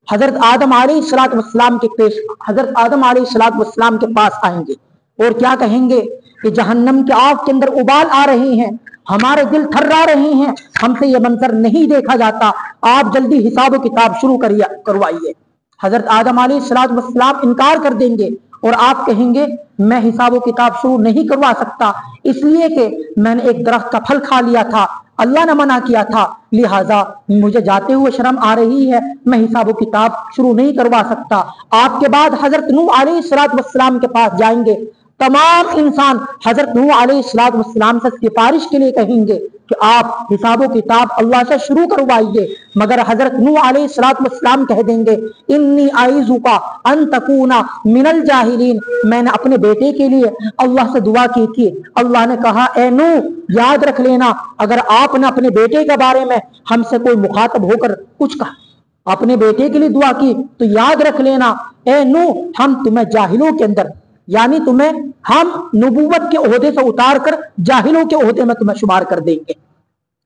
حضرت آدم अलैहिस्सलाम के पास आएंगे और क्या कहेंगे कि जहन्नम की आग के अंदर उबाल आ रहे हैं, हमारे दिल थर्रा रहे हैं, हमसे ये मंजर नहीं देखा जाता, आप जल्दी हिसाब किताब शुरू करवाइए। हजरत आदम अलैहिस्सलाम इनकार कर देंगे और आप कहेंगे मैं हिसाब किताब शुरू नहीं करवा सकता, इसलिए कि मैंने एक दरख्त का फल खा लिया था, अल्लाह ने मना किया था, लिहाजा मुझे जाते हुए शर्म आ रही है, मैं हिसाब किताब शुरू नहीं करवा सकता। आपके बाद हजरत नूह अलैहिस्सलाम के पास जाएंगे, तमाम इंसान हजरत नूह अलैहिस्सलाम से सिफारिश के लिए कहेंगे कि आप हिसाब किताब अल्लाह से शुरू करवाइए, मगर हजरत नूह अलैहिस्सलाम कह देंगे इन्नी आइज़ुका अन तकूना मिनल जाहिलीन, मैंने अपने बेटे के लिए अल्लाह से दुआ की थी, अल्लाह ने कहा ए नूह याद रख लेना, अगर आपने अपने बेटे के बारे में हमसे कोई मुखातब होकर कुछ कहा, अपने बेटे के लिए दुआ की तो याद रख लेना ए नूह, हम तुम्हें जाहिलों के अंदर, यानी तुम्हें हम नबूवत के ओहदे से उतार कर जाहिलों के ओहदे में तुम्हें शुमार कर देंगे।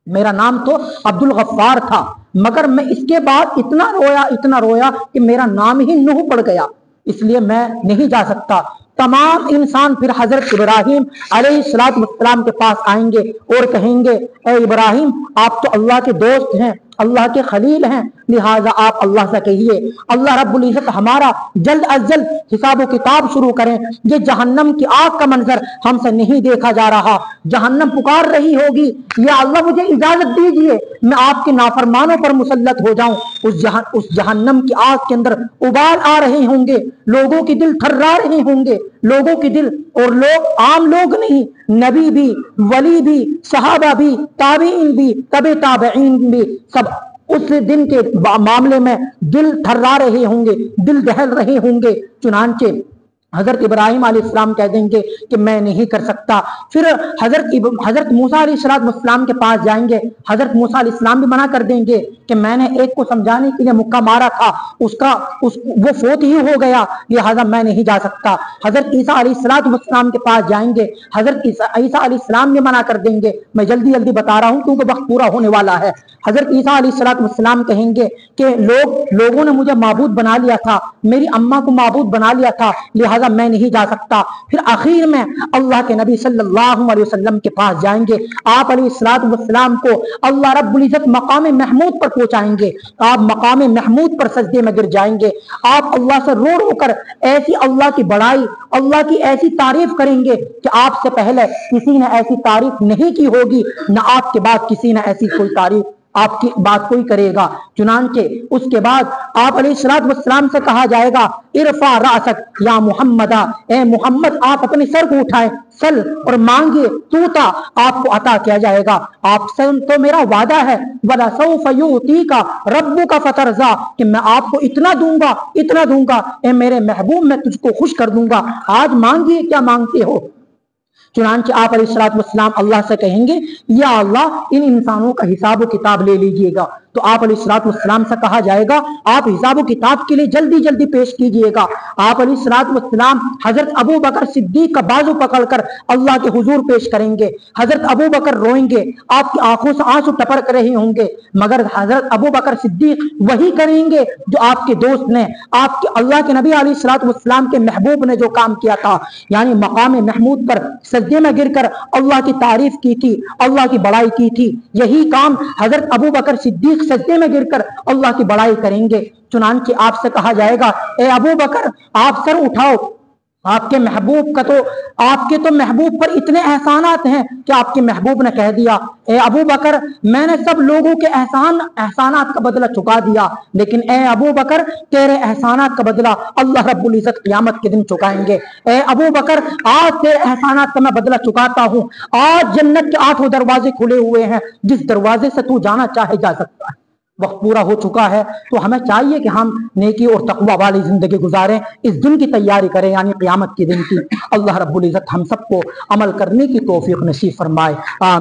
मेरा नाम तो अब्दुल गफ्फार था, मगर मैं इसके बाद इतना रोया कि मेरा नाम ही नूह पड़ गया, इसलिए मैं नहीं जा सकता। तमाम इंसान फिर हजरत इब्राहिम अलैहिस्सलाम के पास आएंगे और कहेंगे ए इब्राहिम, आप तो अल्लाह के दोस्त हैं, अल्लाह के खलील हैं, लिहाजा आप अल्लाह से कहिए अल्लाह रब्बुल इज्जत हमारा जल्द अज जल्द हिसाब किताब शुरू करें, ये जहन्नम की आग का मंजर हमसे नहीं देखा जा रहा, जहन्नम पुकार रही होगी, या अल्लाह मुझे इजाजत दीजिए मैं आपके नाफरमानों पर मुसल्लत हो जाऊं। उस जहन्नम की आग के अंदर उबाल आ रहे होंगे, लोगों के दिल थर्रा रहे होंगे, लोगों के दिल, और लोग आम लोग नहीं, नबी भी, वली भी, सहाबा भी, ताबीन भी, तबे ताबईन भी, सब उस दिन के मामले में दिल थर्रा रहे होंगे, दिल दहल रहे होंगे। चुनांचे हजरत इब्राहिम अलैहिस्सलाम कह देंगे कि मैं नहीं कर सकता। फिर हजरत मूसा अलैहिस्सलाम के पास जाएंगे, हजरत मूसा अलैहिस्सलाम भी मना कर देंगे कि मैंने एक को समझाने के लिए मुक्का मारा था, वो फोत ही हो गया, लिहाजा मैं नहीं जा सकता। हजरत ईसा अलैहिस्सलाम के पास जाएंगे, हजरत ईसा अलैहिस्सलाम भी मना कर देंगे, मैं जल्दी जल्दी बता रहा हूँ क्योंकि वक्त पूरा होने वाला है। हजरत ईसा अलैहिस्सलाम कहेंगे कि लोगों ने मुझे माबूद बना लिया था, मेरी अम्मा को माबूद बना लिया था, लिहाजा मैं नहीं जा सकता। फिर आखिर में अल्लाह के नबी सल्लल्लाहु अलैहि वसल्लम के पास जाएंगे, आप अलैहिस्सलाम को अल्लाह रब्बुल इज्जत मकाम महमूद पर पहुंचाएंगे, आप मकाम महमूद पर सजदे में गिर जाएंगे, आप अल्लाह से रो रो कर ऐसी अल्लाह की बड़ाई, अल्लाह की ऐसी तारीफ करेंगे कि आपसे पहले किसी ने ऐसी तारीफ नहीं की होगी, न आपके बाद किसी ने ऐसी कोई तारीफ आपकी बात कोई करेगा। चुनांचे उसके बाद आप अलैहिस्सलाम से कहा जाएगा इरफा रासक या मुहम्मदा, ए मुहम्मद आप अपने सर को उठाए, सल और मांगिए, तूता आपको अता किया जाएगा, आपसे तो मेरा वादा है, वला सौफ युतीका रब्बुका फतरजा, कि मैं आपको इतना दूंगा ए मेरे महबूब, मैं तुझको खुश कर दूंगा, आज मांगिए क्या मांगते हो। चुनांचे आप अलैहिस्सलाम अल्लाह से कहेंगे या अल्लाह इन इंसानों का हिसाब किताब ले लीजिएगा, तो आप अलैहिस्सलाम से कहा जाएगा आप हिसाब किताब के लिए जल्दी जल्दी पेश कीजिएगा। आप अलैहिस्सलाम हजरत अबू बकर सिद्दीक का बाजू पकड़कर अल्लाह के हुजूर पेश करेंगे, हजरत अबू बकर रोएंगे, आपकी आंखों से आंसू टपक रहे होंगे, मगर हजरत अबू बकर सिद्दीक वही करेंगे जो आपके दोस्त ने, आपके अल्लाह के नबी अलैहिस्सलाम के महबूब ने जो काम किया था, यानी मकाम महमूद पर सजदे में गिरकर अल्लाह की तारीफ की थी, अल्लाह की बड़ाई की थी, यही काम हजरत अबू बकर सिद्दीक सजदे में गिरकर अल्लाह की बड़ाई करेंगे। चुनांचे आपसे कहा जाएगा ए अबू बकर आप सर उठाओ, आपके तो महबूब पर इतने एहसानात हैं कि आपके महबूब ने कह दिया ए अबू बकर मैंने सब लोगों के एहसानात का बदला चुका दिया, लेकिन ए अबू बकर तेरे एहसानात का बदला अल्लाह रब्बुल इज्जत क़यामत के दिन चुकाएंगे। ए अबू बकर आज तेरे एहसानात का मैं बदला चुकाता हूँ, आज जन्नत के 8 दरवाजे खुले हुए हैं, जिस दरवाजे से तू जाना चाहे जा सकता है। वक्त पूरा हो चुका है, तो हमें चाहिए कि हम नेकी और तकवा वाली जिंदगी गुजारें, इस दिन की तैयारी करें, यानी क़यामत के दिन की। अल्लाह रब्बुल इज्जत हम सबको अमल करने की तौफीक नसीब फरमाए। आमीन।